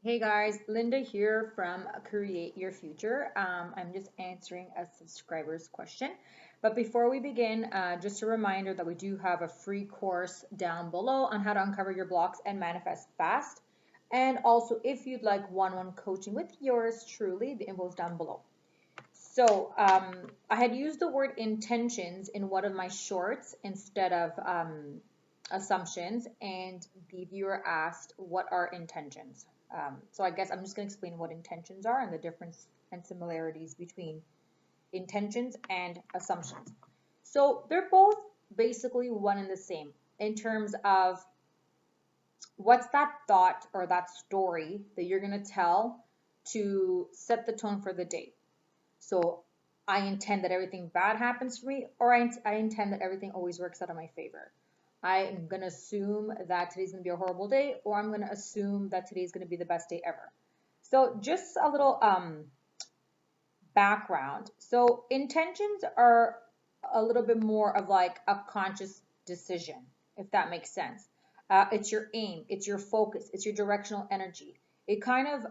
Hey guys, Linda here from Create Your Future. I'm just answering a subscriber's question. But before we begin, just a reminder that we do have a free course down below on how to uncover your blocks and manifest fast. And also, if you'd like one-on-one coaching with yours truly, the info is down below. So I had used the word intentions in one of my shorts instead of assumptions, and the viewer asked, what are intentions? So I guess I'm just going to explain what intentions are and the difference and similarities between intentions and assumptions. So they're both basically one and the same in terms of what's that thought or that story that you're going to tell to set the tone for the day. So I intend that everything bad happens for me, or I intend that everything always works out in my favor. I'm going to assume that today's going to be a horrible day, or I'm going to assume that today's going to be the best day ever. So just a little background. So intentions are a little bit more of like a conscious decision, if that makes sense. It's your aim, it's your focus, it's your directional energy. It kind of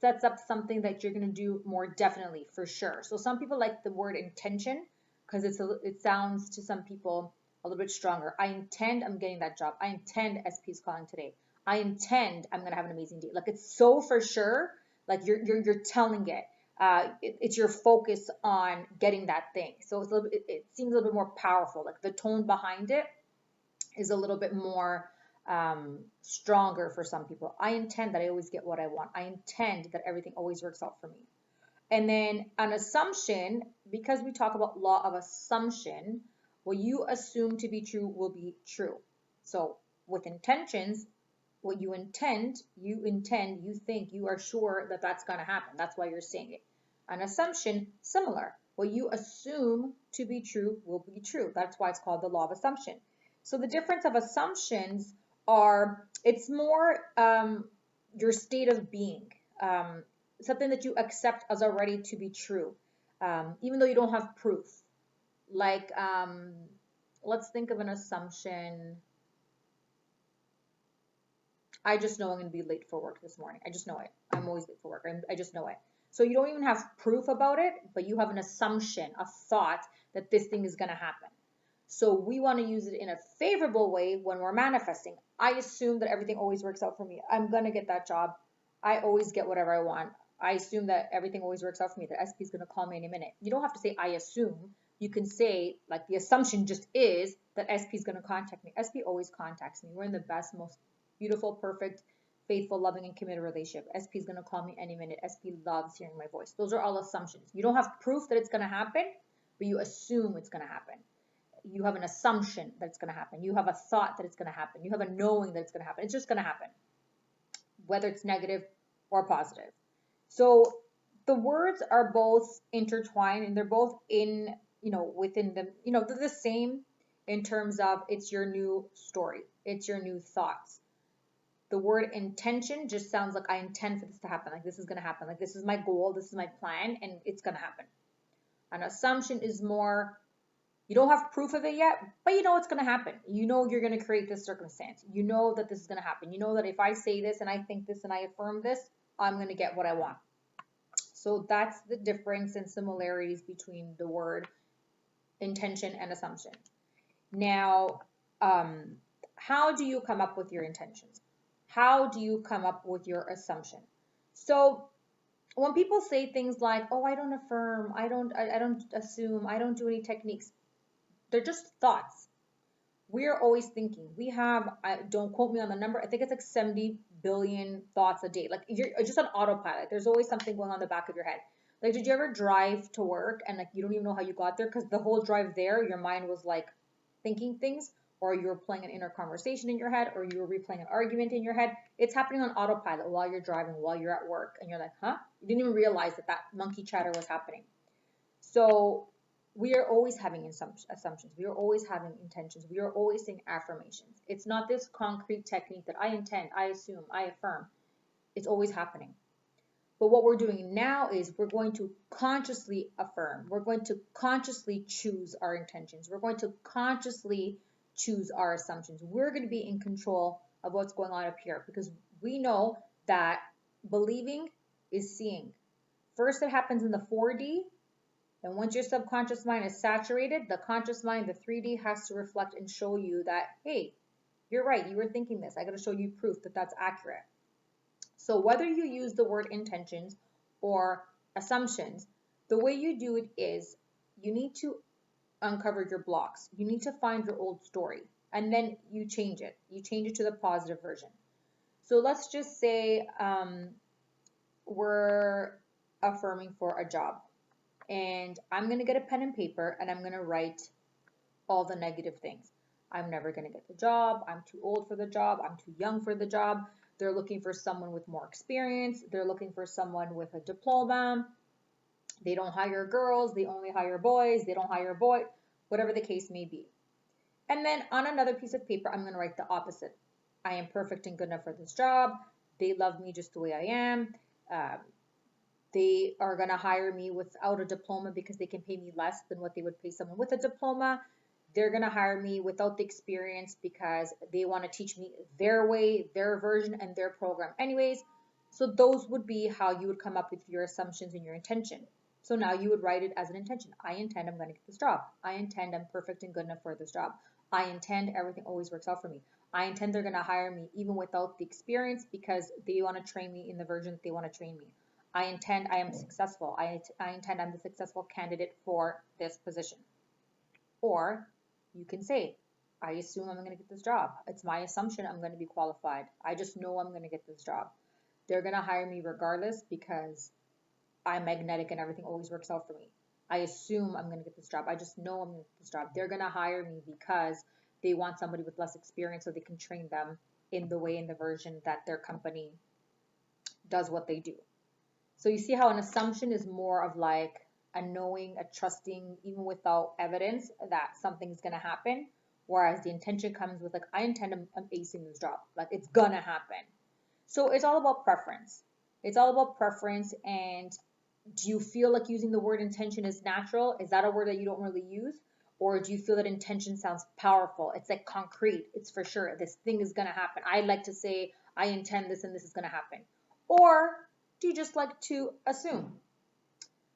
sets up something that you're going to do more definitely for sure. So some people like the word intention because it sounds to some people a little bit stronger. I intend I'm getting that job. I intend SP is calling today. I intend I'm going to have an amazing day. Like it's so for sure. Like you're telling it. It's your focus on getting that thing. So it's it seems a little bit more powerful. Like the tone behind it is a little bit more stronger for some people. I intend that I always get what I want. I intend that everything always works out for me. And then an assumption, because we talk about law of assumption, what you assume to be true will be true. So with intentions, what you intend, you think, you are sure that that's going to happen. That's why you're saying it. An assumption, similar. What you assume to be true will be true. That's why it's called the law of assumption. So the difference of assumptions are, it's more your state of being, something that you accept as already to be true, even though you don't have proof. Like, let's think of an assumption. I just know I'm going to be late for work this morning. I just know it. I'm always late for work. I just know it. So you don't even have proof about it, but you have an assumption, a thought that this thing is going to happen. So we want to use it in a favorable way when we're manifesting. I assume that everything always works out for me. I'm going to get that job. I always get whatever I want. I assume that everything always works out for me, that SP is going to call me any minute. You don't have to say I assume. You can say, like, the assumption just is that SP is going to contact me. SP always contacts me. We're in the best, most beautiful, perfect, faithful, loving, and committed relationship. SP is going to call me any minute. SP loves hearing my voice. Those are all assumptions. You don't have proof that it's going to happen, but you assume it's going to happen. You have an assumption that it's going to happen. You have a thought that it's going to happen. You have a knowing that it's going to happen. It's just going to happen, whether it's negative or positive. So the words are both intertwined and they're both in, within them, they're the same in terms of it's your new story. It's your new thoughts. The word intention just sounds like I intend for this to happen. Like this is going to happen. Like this is my goal. This is my plan and it's going to happen. An assumption is more, you don't have proof of it yet, but you know it's going to happen. You know you're going to create this circumstance. You know that this is going to happen. You know that if I say this and I think this and I affirm this, I'm going to get what I want. So that's the difference and similarities between the word intention and assumption. Now, how do you come up with your intentions? How do you come up with your assumption? So when people say things like, oh, I don't affirm, I don't assume, I don't do any techniques, they're just thoughts. We're always thinking. We have, don't quote me on the number, I think it's like 70 billion thoughts a day. Like you're just on autopilot. There's always something going on in the back of your head. Like, did you ever drive to work and like you don't even know how you got there because the whole drive there, your mind was like thinking things, or you were playing an inner conversation in your head, or you were replaying an argument in your head. It's happening on autopilot while you're driving, while you're at work, and you're like, huh? You didn't even realize that that monkey chatter was happening. So we are always having assumptions. We are always having intentions. We are always saying affirmations. It's not this concrete technique that I intend, I assume, I affirm. It's always happening. But what we're doing now is we're going to consciously affirm. We're going to consciously choose our intentions. We're going to consciously choose our assumptions. We're going to be in control of what's going on up here because we know that believing is seeing. First, it happens in the 4D. And once your subconscious mind is saturated, the conscious mind, the 3D, has to reflect and show you that, hey, you're right, you were thinking this. I got to show you proof that that's accurate. So whether you use the word intentions or assumptions, the way you do it is you need to uncover your blocks. You need to find your old story, and then you change it. You change it to the positive version. So let's just say we're affirming for a job. And I'm going to get a pen and paper and I'm going to write all the negative things. I'm never going to get the job. I'm too old for the job. I'm too young for the job. They're looking for someone with more experience. They're looking for someone with a diploma. They don't hire girls. They only hire boys. They don't hire boys, whatever the case may be. And then on another piece of paper, I'm going to write the opposite. I am perfect and good enough for this job. They love me just the way I am. They are going to hire me without a diploma because they can pay me less than what they would pay someone with a diploma. They're going to hire me without the experience because they want to teach me their way, their version, and their program anyways. So those would be how you would come up with your assumptions and your intention. So now you would write it as an intention. I intend I'm going to get this job. I intend I'm perfect and good enough for this job. I intend everything always works out for me. I intend they're going to hire me even without the experience because they want to train me in the version that they want to train me. I intend I am successful. I intend I'm the successful candidate for this position. Or you can say, I assume I'm going to get this job. It's my assumption I'm going to be qualified. I just know I'm going to get this job. They're going to hire me regardless because I'm magnetic and everything always works out for me. I assume I'm going to get this job. I just know I'm going to get this job. They're going to hire me because they want somebody with less experience so they can train them in the way, in the version that their company does what they do. So you see how an assumption is more of like a knowing, a trusting, even without evidence that something's going to happen. Whereas the intention comes with like, I intend I'm acing this job. Like it's going to happen. So it's all about preference. It's all about preference. And do you feel like using the word intention is natural? Is that a word that you don't really use? Or do you feel that intention sounds powerful? It's like concrete. It's for sure. This thing is going to happen. I like to say, I intend this and this is going to happen. Or do you just like to assume?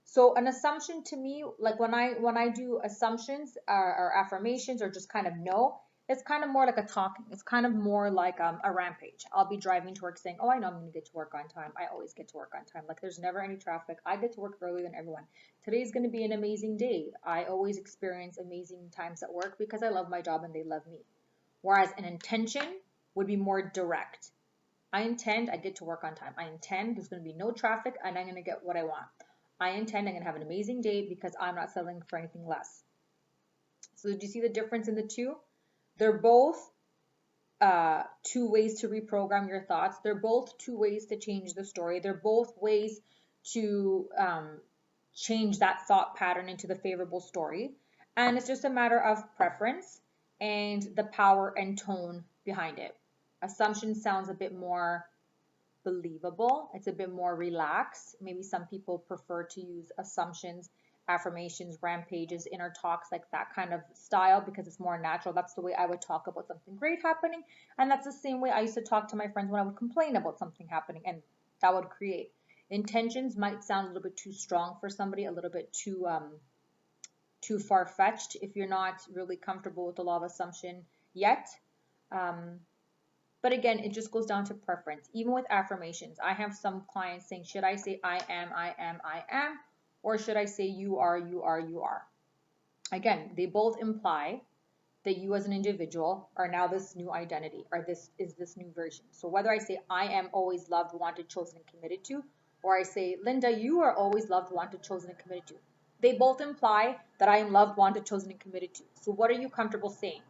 So an assumption to me, like when I do assumptions or affirmations or just kind of know, it's kind of more like a talking. It's kind of more like a rampage. I'll be driving to work saying, oh, I know I'm going to get to work on time. I always get to work on time. Like there's never any traffic. I get to work earlier than everyone. Today's going to be an amazing day. I always experience amazing times at work because I love my job and they love me. Whereas an intention would be more direct. I intend I get to work on time. I intend there's going to be no traffic and I'm going to get what I want. I intend I'm going to have an amazing day because I'm not settling for anything less. So do you see the difference in the two? They're both two ways to reprogram your thoughts. They're both two ways to change the story. They're both ways to change that thought pattern into the favorable story. And it's just a matter of preference and the power and tone behind it. Assumption sounds a bit more believable. It's a bit more relaxed. Maybe some people prefer to use assumptions, affirmations, rampages, inner talks, like that kind of style because it's more natural. That's the way I would talk about something great happening. And that's the same way I used to talk to my friends when I would complain about something happening, and that would create. Intentions might sound a little bit too strong for somebody, a little bit too far-fetched if you're not really comfortable with the law of assumption yet. But again, it just goes down to preference. Even with affirmations, I have some clients saying, should I say I am, I am, I am, or should I say you are, you are, you are? Again, they both imply that you as an individual are now this new identity, or this is this new version. So whether I say I am always loved, wanted, chosen, and committed to, or I say, Linda, you are always loved, wanted, chosen, and committed to, they both imply that I am loved, wanted, chosen, and committed to. So what are you comfortable saying?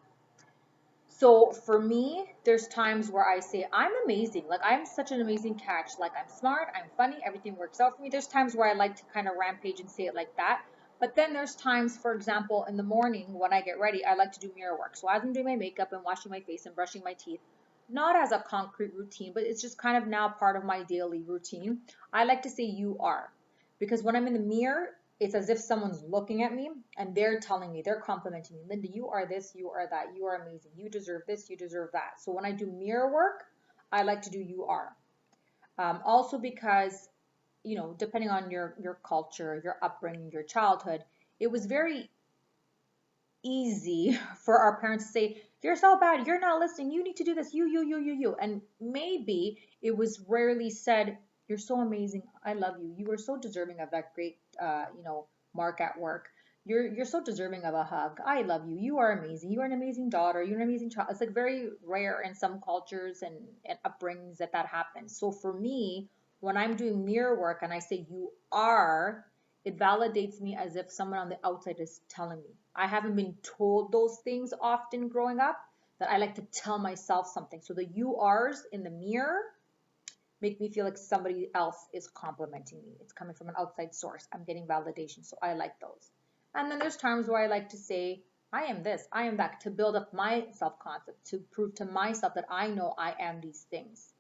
So for me, there's times where I say, I'm amazing. Like, I'm such an amazing catch. Like, I'm smart, I'm funny, everything works out for me. There's times where I like to kind of rampage and say it like that. But then there's times, for example, in the morning when I get ready, I like to do mirror work. So as I'm doing my makeup and washing my face and brushing my teeth, not as a concrete routine, but it's just kind of now part of my daily routine, I like to say you are. Because when I'm in the mirror, it's as if someone's looking at me and they're telling me, they're complimenting me, Linda, you are this, you are that, you are amazing, you deserve this, you deserve that. So when I do mirror work, I like to do you are. Also because, you know, depending on your culture, your upbringing, your childhood, it was very easy for our parents to say, you're so bad, you're not listening, you need to do this, you. And maybe it was rarely said, you're so amazing, I love you, you are so deserving of that great, you know, mark at work. You're so deserving of a hug. I love you. You are amazing. You are an amazing daughter. You're an amazing child. It's like very rare in some cultures and upbringings that that happens. So for me, when I'm doing mirror work and I say you are, it validates me as if someone on the outside is telling me. I haven't been told those things often growing up, that I like to tell myself something. So the you are's in the mirror make me feel like somebody else is complimenting me. It's coming from an outside source. I'm getting validation. So I like those. And then there's times where I like to say, I am this, I am that, to build up my self-concept, to prove to myself that I know I am these things.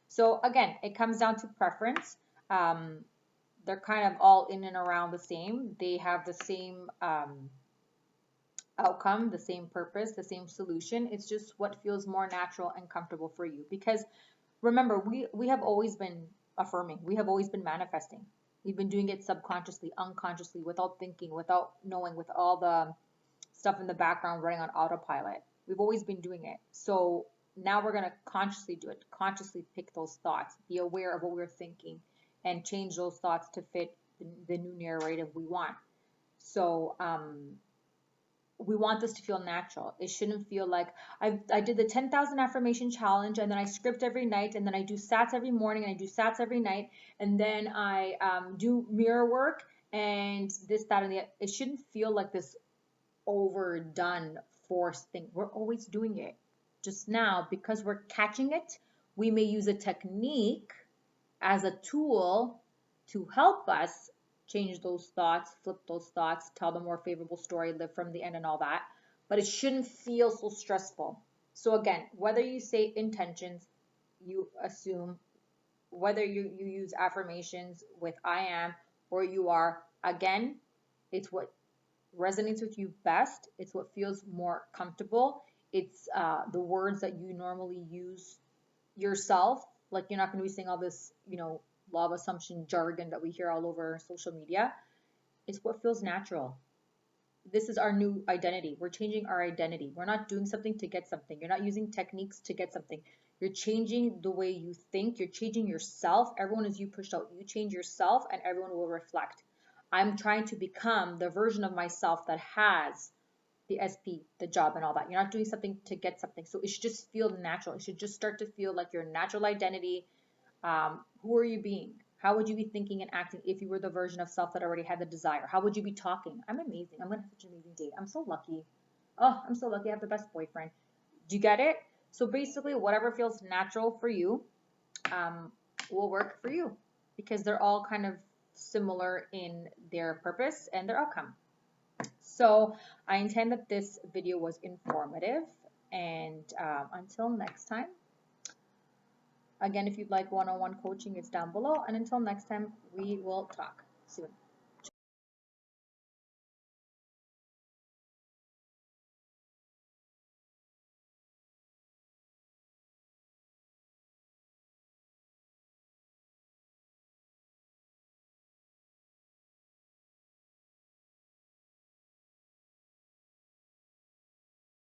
So again, it comes down to preference. They're kind of all in and around the same. They have the same outcome, the same purpose, the same solution. It's just what feels more natural and comfortable for you. Because remember, we have always been affirming. We have always been manifesting. We've been doing it subconsciously, unconsciously, without thinking, without knowing, with all the stuff in the background running on autopilot. We've always been doing it. So now we're going to consciously do it, consciously pick those thoughts, be aware of what we're thinking, and change those thoughts to fit the new narrative we want. So we want this to feel natural. It shouldn't feel like I did the 10,000 affirmation challenge, and then I script every night, and then I do sats every morning, and I do sats every night, and then I do mirror work and this, that, and the. It shouldn't feel like this overdone forced thing. We're always doing it. Just now, because we're catching it, we may use a technique as a tool to help us change those thoughts, flip those thoughts, tell the more favorable story, live from the end and all that. But it shouldn't feel so stressful. So again, whether you say intentions, you assume, whether you use affirmations with I am or you are, again, it's what resonates with you best. It's what feels more comfortable. It's the words that you normally use yourself. Like, you're not going to be saying all this, you know, law of assumption jargon that we hear all over social media. It's what feels natural. This is our new identity. We're changing our identity. We're not doing something to get something. You're not using techniques to get something. You're changing the way you think. You're changing yourself. Everyone is you pushed out. You change yourself and everyone will reflect. I'm trying to become the version of myself that has the SP, the job, and all that. You're not doing something to get something. So it should just feel natural. It should just start to feel like your natural identity. Who are you being? How would you be thinking and acting if you were the version of self that already had the desire? How would you be talking? I'm amazing. I'm going to have such an amazing date. I'm so lucky. Oh, I'm so lucky. I have the best boyfriend. Do you get it? So basically, whatever feels natural for you will work for you, because they're all kind of similar in their purpose and their outcome. So I intend that this video was informative, and until next time, again, if you'd like one-on-one coaching, it's down below, and until next time, we will talk soon.